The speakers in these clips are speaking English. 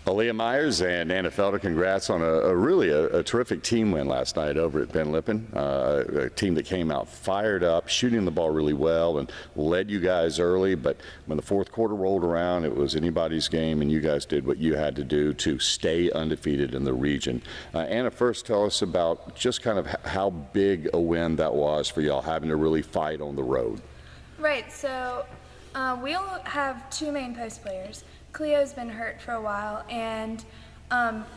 Ahlea Myers and Anna Felder, congrats on a really terrific team win last night over at Ben Lippen. A team that came out fired up, shooting the ball really well and led you guys early. But when the fourth quarter rolled around, it was anybody's game, and you guys did what you had to do to stay undefeated in the region. Anna, first tell us about just kind of how big a win that was for y'all, having to really fight on the road. Right, so we all have two main post players. Cleo's been hurt for a while, and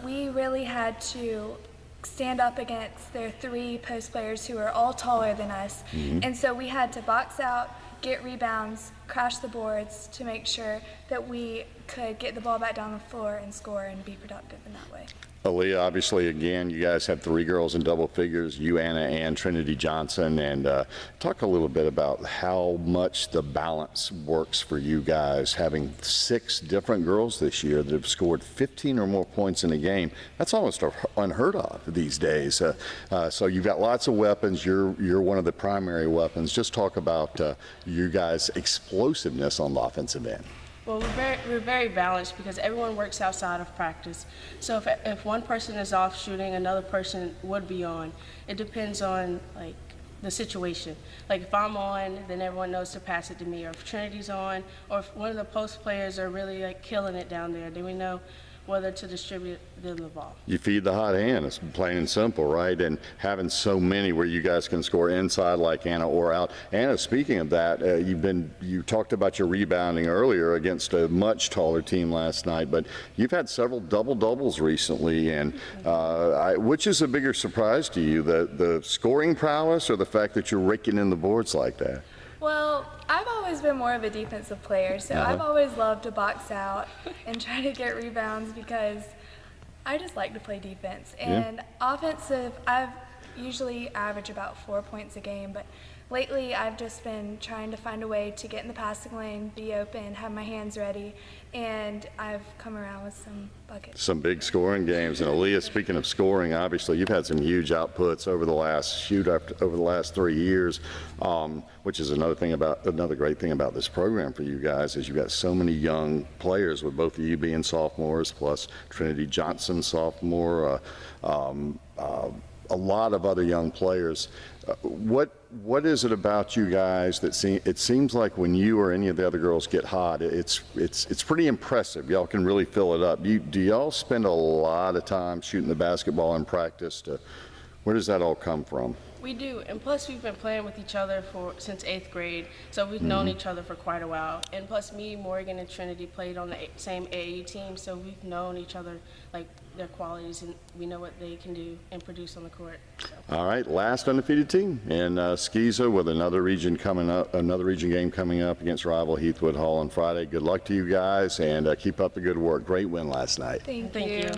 we really had to stand up against their three post players who are all taller than us. And so we had to box out, get rebounds, crash the boards to make sure that we could get the ball back down the floor and score and be productive in that way. Ahlea, obviously, again, you guys have three girls in double figures, you, Anna, and Trinity Johnson, and talk a little bit about how much the balance works for you guys, having 6 different girls this year that have scored 15 or more points in a game. That's almost unheard of these days. So you've got lots of weapons. You're one of the primary weapons. Just talk about you guys' explosiveness on the offensive end. Well, we're very balanced because everyone works outside of practice. So if one person is off shooting, another person would be on. It depends on like the situation. Like if I'm on, then everyone knows to pass it to me. Or if Trinity's on, or if one of the post players are really like killing it down there, then we know whether to distribute the ball. You feed the hot hand. It's plain and simple, right? And having so many where you guys can score inside like Anna or out. Anna, speaking of that, you talked about your rebounding earlier against a much taller team last night, but you've had several double-doubles recently, and which is a bigger surprise to you, the scoring prowess or the fact that you're raking in the boards like that? Well, I've always been more of a defensive player, so I've always loved to box out and try to get rebounds because I just like to play defense. And offensive, I've usually average about 4 points a game, but lately I've just been trying to find a way to get in the passing lane, be open, have my hands ready, and I've come around with some buckets. Some big scoring games. And Ahlea, speaking of scoring, obviously you've had some huge outputs over the last 3 years, which is another great thing about this program for you guys is you've got so many young players, with both of you being sophomores, plus Trinity Johnson, sophomore, a lot of other young players. What is it about you guys that it seems like when you or any of the other girls get hot, it's pretty impressive. Y'all can really fill it up. Do y'all spend a lot of time shooting the basketball in practice? Where does that all come from? We do, and plus we've been playing with each other since 8th grade, so we've known each other for quite a while. And plus me, Morgan, and Trinity played on the same AAU team, so we've known each other, like their qualities, and we know what they can do and produce on the court. So. All right, last undefeated team in Skeeza with another region game coming up against rival Heathwood Hall on Friday. Good luck to you guys, and keep up the good work. Great win last night. Thank you.